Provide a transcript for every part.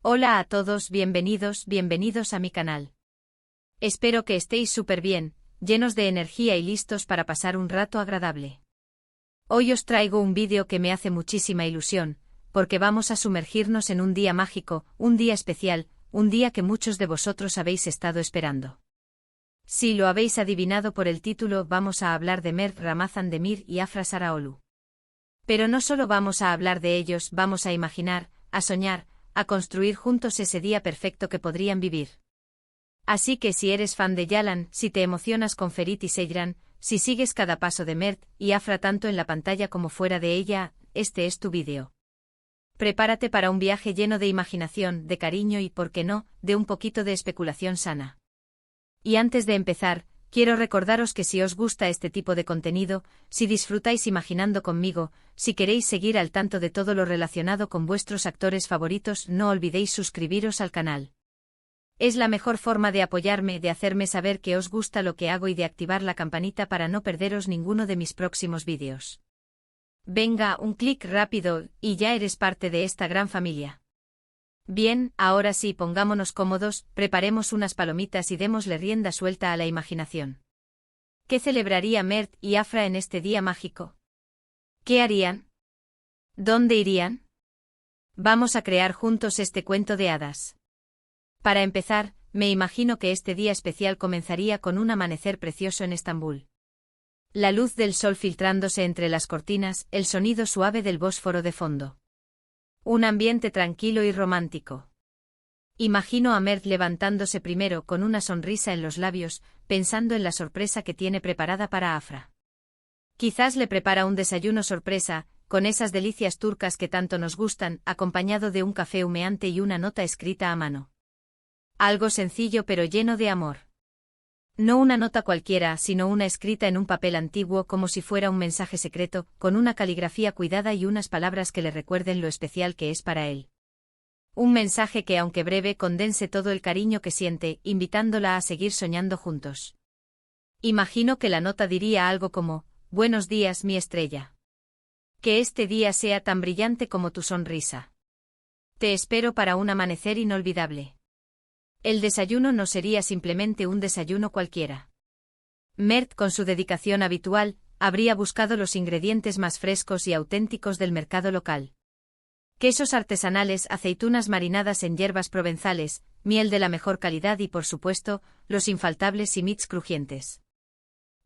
Hola a todos, bienvenidos a mi canal. Espero que estéis súper bien, llenos de energía y listos para pasar un rato agradable. Hoy os traigo un vídeo que me hace muchísima ilusión, porque vamos a sumergirnos en un día mágico, un día especial, un día que muchos de vosotros habéis estado esperando. Si lo habéis adivinado por el título, vamos a hablar de Mert Ramazan Demir y Afra Saraoglu. Pero no solo vamos a hablar de ellos, vamos a imaginar, a soñar, a construir juntos ese día perfecto que podrían vivir. Así que si eres fan de Yalan, si te emocionas con Ferit y Seyran, si sigues cada paso de Mert y Afra tanto en la pantalla como fuera de ella, este es tu vídeo. Prepárate para un viaje lleno de imaginación, de cariño y, por qué no, de un poquito de especulación sana. Y antes de empezar, quiero recordaros que si os gusta este tipo de contenido, si disfrutáis imaginando conmigo, si queréis seguir al tanto de todo lo relacionado con vuestros actores favoritos, no olvidéis suscribiros al canal. Es la mejor forma de apoyarme, de hacerme saber que os gusta lo que hago y de activar la campanita para no perderos ninguno de mis próximos vídeos. Venga, un clic rápido, y ya eres parte de esta gran familia. Bien, ahora sí, pongámonos cómodos, preparemos unas palomitas y démosle rienda suelta a la imaginación. ¿Qué celebraría Mert y Afra en este día mágico? ¿Qué harían? ¿Dónde irían? Vamos a crear juntos este cuento de hadas. Para empezar, me imagino que este día especial comenzaría con un amanecer precioso en Estambul. La luz del sol filtrándose entre las cortinas, el sonido suave del Bósforo de fondo. Un ambiente tranquilo y romántico. Imagino a Mert levantándose primero con una sonrisa en los labios, pensando en la sorpresa que tiene preparada para Afra. Quizás le prepara un desayuno sorpresa, con esas delicias turcas que tanto nos gustan, acompañado de un café humeante y una nota escrita a mano. Algo sencillo pero lleno de amor. No una nota cualquiera, sino una escrita en un papel antiguo como si fuera un mensaje secreto, con una caligrafía cuidada y unas palabras que le recuerden lo especial que es para él. Un mensaje que, aunque breve, condense todo el cariño que siente, invitándola a seguir soñando juntos. Imagino que la nota diría algo como: «Buenos días, mi estrella. Que este día sea tan brillante como tu sonrisa. Te espero para un amanecer inolvidable». El desayuno no sería simplemente un desayuno cualquiera. Mert, con su dedicación habitual, habría buscado los ingredientes más frescos y auténticos del mercado local. Quesos artesanales, aceitunas marinadas en hierbas provenzales, miel de la mejor calidad y, por supuesto, los infaltables simits crujientes.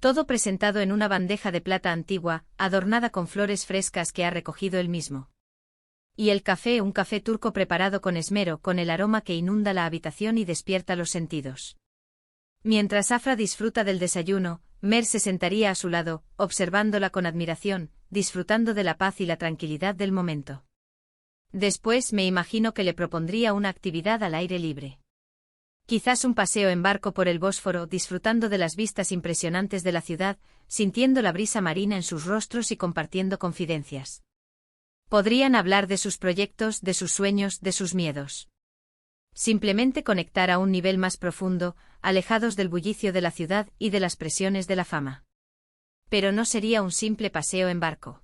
Todo presentado en una bandeja de plata antigua, adornada con flores frescas que ha recogido él mismo. Y el café, un café turco preparado con esmero, con el aroma que inunda la habitación y despierta los sentidos. Mientras Afra disfruta del desayuno, Mert se sentaría a su lado, observándola con admiración, disfrutando de la paz y la tranquilidad del momento. Después me imagino que le propondría una actividad al aire libre. Quizás un paseo en barco por el Bósforo, disfrutando de las vistas impresionantes de la ciudad, sintiendo la brisa marina en sus rostros y compartiendo confidencias. Podrían hablar de sus proyectos, de sus sueños, de sus miedos. Simplemente conectar a un nivel más profundo, alejados del bullicio de la ciudad y de las presiones de la fama. Pero no sería un simple paseo en barco.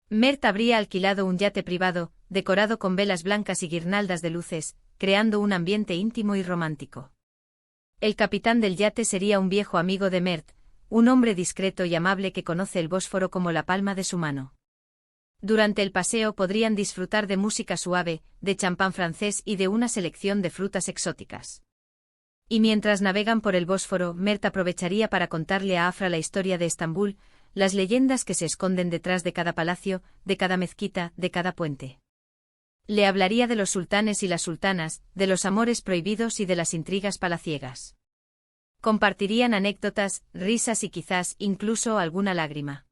Mert habría alquilado un yate privado, decorado con velas blancas y guirnaldas de luces, creando un ambiente íntimo y romántico. El capitán del yate sería un viejo amigo de Mert, un hombre discreto y amable que conoce el Bósforo como la palma de su mano. Durante el paseo podrían disfrutar de música suave, de champán francés y de una selección de frutas exóticas. Y mientras navegan por el Bósforo, Mert aprovecharía para contarle a Afra la historia de Estambul, las leyendas que se esconden detrás de cada palacio, de cada mezquita, de cada puente. Le hablaría de los sultanes y las sultanas, de los amores prohibidos y de las intrigas palaciegas. Compartirían anécdotas, risas y quizás incluso alguna lágrima.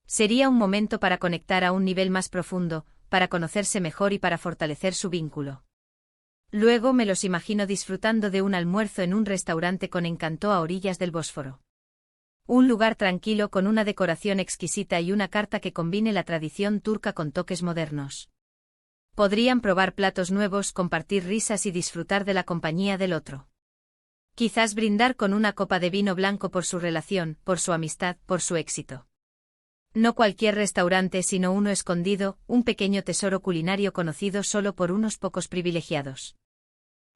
Sería un momento para conectar a un nivel más profundo, para conocerse mejor y para fortalecer su vínculo. Luego me los imagino disfrutando de un almuerzo en un restaurante con encanto a orillas del Bósforo. Un lugar tranquilo con una decoración exquisita y una carta que combine la tradición turca con toques modernos. Podrían probar platos nuevos, compartir risas y disfrutar de la compañía del otro. Quizás brindar con una copa de vino blanco por su relación, por su amistad, por su éxito. No cualquier restaurante sino uno escondido, un pequeño tesoro culinario conocido solo por unos pocos privilegiados.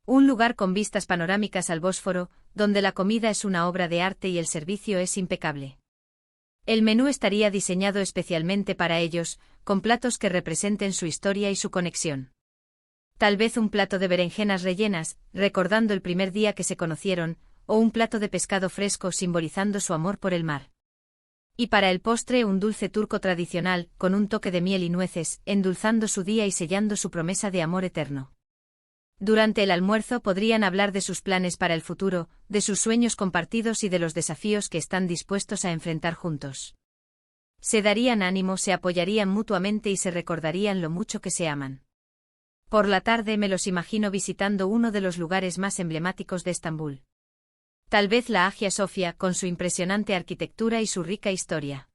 Un lugar con vistas panorámicas al Bósforo, donde la comida es una obra de arte y el servicio es impecable. El menú estaría diseñado especialmente para ellos, con platos que representen su historia y su conexión. Tal vez un plato de berenjenas rellenas, recordando el primer día que se conocieron, o un plato de pescado fresco simbolizando su amor por el mar. Y para el postre un dulce turco tradicional, con un toque de miel y nueces, endulzando su día y sellando su promesa de amor eterno. Durante el almuerzo podrían hablar de sus planes para el futuro, de sus sueños compartidos y de los desafíos que están dispuestos a enfrentar juntos. Se darían ánimo, se apoyarían mutuamente y se recordarían lo mucho que se aman. Por la tarde me los imagino visitando uno de los lugares más emblemáticos de Estambul. Tal vez la Hagia Sofia, con su impresionante arquitectura y su rica historia.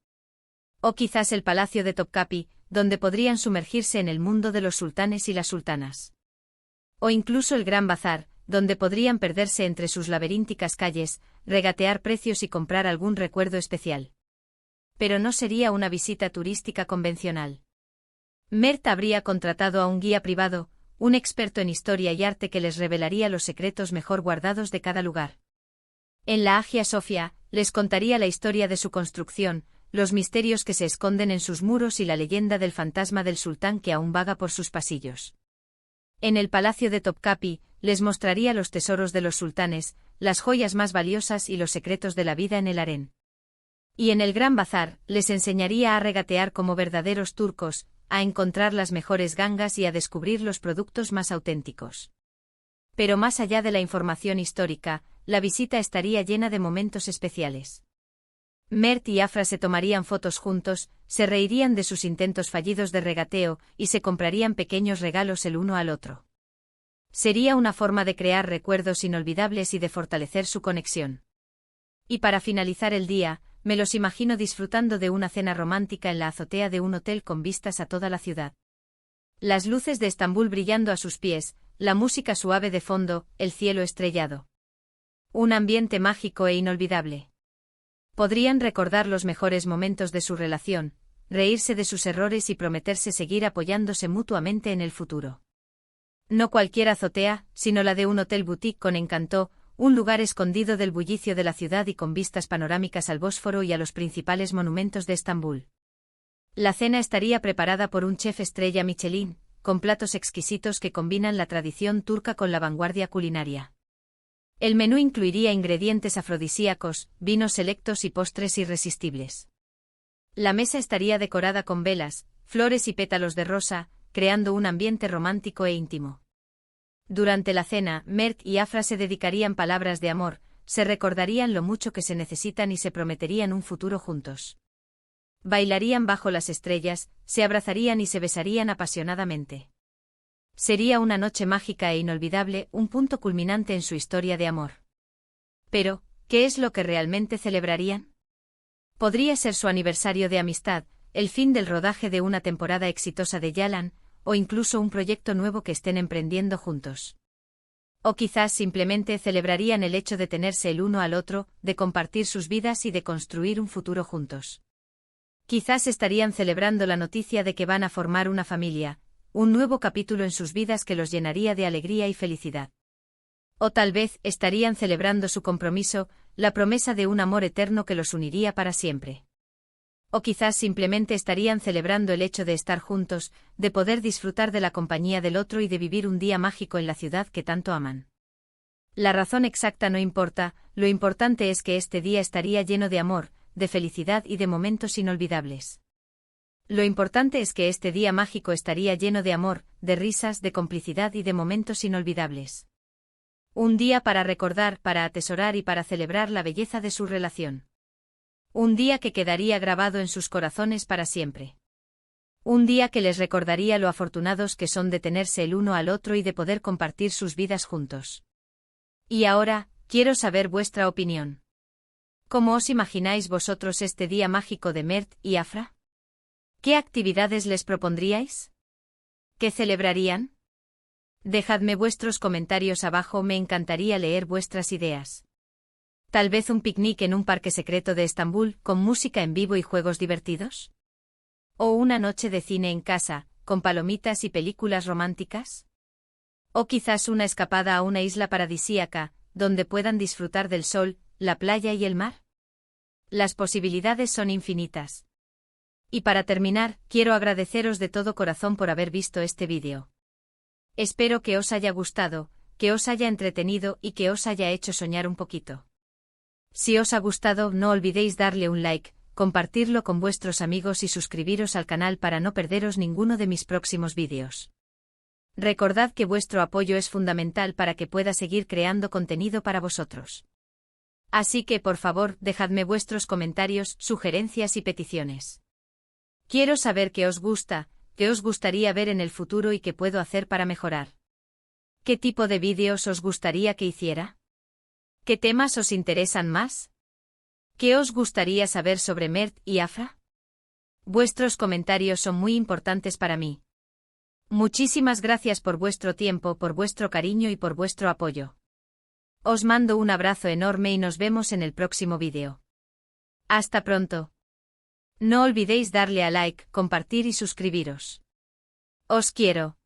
O quizás el Palacio de Topkapi, donde podrían sumergirse en el mundo de los sultanes y las sultanas. O incluso el Gran Bazar, donde podrían perderse entre sus laberínticas calles, regatear precios y comprar algún recuerdo especial. Pero no sería una visita turística convencional. Mert habría contratado a un guía privado, un experto en historia y arte que les revelaría los secretos mejor guardados de cada lugar. En la Hagia Sofia, les contaría la historia de su construcción, los misterios que se esconden en sus muros y la leyenda del fantasma del sultán que aún vaga por sus pasillos. En el Palacio de Topkapi, les mostraría los tesoros de los sultanes, las joyas más valiosas y los secretos de la vida en el harén. Y en el Gran Bazar, les enseñaría a regatear como verdaderos turcos, a encontrar las mejores gangas y a descubrir los productos más auténticos. Pero más allá de la información histórica, la visita estaría llena de momentos especiales. Mert y Afra se tomarían fotos juntos, se reirían de sus intentos fallidos de regateo y se comprarían pequeños regalos el uno al otro. Sería una forma de crear recuerdos inolvidables y de fortalecer su conexión. Y para finalizar el día, me los imagino disfrutando de una cena romántica en la azotea de un hotel con vistas a toda la ciudad. Las luces de Estambul brillando a sus pies, la música suave de fondo, el cielo estrellado. Un ambiente mágico e inolvidable. Podrían recordar los mejores momentos de su relación, reírse de sus errores y prometerse seguir apoyándose mutuamente en el futuro. No cualquier azotea, sino la de un hotel boutique con encanto, un lugar escondido del bullicio de la ciudad y con vistas panorámicas al Bósforo y a los principales monumentos de Estambul. La cena estaría preparada por un chef estrella Michelin, con platos exquisitos que combinan la tradición turca con la vanguardia culinaria. El menú incluiría ingredientes afrodisíacos, vinos selectos y postres irresistibles. La mesa estaría decorada con velas, flores y pétalos de rosa, creando un ambiente romántico e íntimo. Durante la cena, Mert y Afra se dedicarían palabras de amor, se recordarían lo mucho que se necesitan y se prometerían un futuro juntos. Bailarían bajo las estrellas, se abrazarían y se besarían apasionadamente. Sería una noche mágica e inolvidable, un punto culminante en su historia de amor. Pero, ¿qué es lo que realmente celebrarían? Podría ser su aniversario de amistad, el fin del rodaje de una temporada exitosa de Yalan, o incluso un proyecto nuevo que estén emprendiendo juntos. O quizás simplemente celebrarían el hecho de tenerse el uno al otro, de compartir sus vidas y de construir un futuro juntos. Quizás estarían celebrando la noticia de que van a formar una familia, un nuevo capítulo en sus vidas que los llenaría de alegría y felicidad. O tal vez estarían celebrando su compromiso, la promesa de un amor eterno que los uniría para siempre. O quizás simplemente estarían celebrando el hecho de estar juntos, de poder disfrutar de la compañía del otro y de vivir un día mágico en la ciudad que tanto aman. La razón exacta no importa, lo importante es que este día estaría lleno de amor, de felicidad y de momentos inolvidables. Lo importante es que este día mágico estaría lleno de amor, de risas, de complicidad y de momentos inolvidables. Un día para recordar, para atesorar y para celebrar la belleza de su relación. Un día que quedaría grabado en sus corazones para siempre. Un día que les recordaría lo afortunados que son de tenerse el uno al otro y de poder compartir sus vidas juntos. Y ahora, quiero saber vuestra opinión. ¿Cómo os imagináis vosotros este día mágico de Mert y Afra? ¿Qué actividades les propondríais? ¿Qué celebrarían? Dejadme vuestros comentarios abajo, me encantaría leer vuestras ideas. Tal vez un picnic en un parque secreto de Estambul, con música en vivo y juegos divertidos. O una noche de cine en casa, con palomitas y películas románticas. O quizás una escapada a una isla paradisíaca, donde puedan disfrutar del sol, la playa y el mar. Las posibilidades son infinitas. Y para terminar, quiero agradeceros de todo corazón por haber visto este vídeo. Espero que os haya gustado, que os haya entretenido y que os haya hecho soñar un poquito. Si os ha gustado, no olvidéis darle un like, compartirlo con vuestros amigos y suscribiros al canal para no perderos ninguno de mis próximos vídeos. Recordad que vuestro apoyo es fundamental para que pueda seguir creando contenido para vosotros. Así que por favor, dejadme vuestros comentarios, sugerencias y peticiones. Quiero saber qué os gusta, qué os gustaría ver en el futuro y qué puedo hacer para mejorar. ¿Qué tipo de vídeos os gustaría que hiciera? ¿Qué temas os interesan más? ¿Qué os gustaría saber sobre Mert y Afra? Vuestros comentarios son muy importantes para mí. Muchísimas gracias por vuestro tiempo, por vuestro cariño y por vuestro apoyo. Os mando un abrazo enorme y nos vemos en el próximo vídeo. Hasta pronto. No olvidéis darle a like, compartir y suscribiros. Os quiero.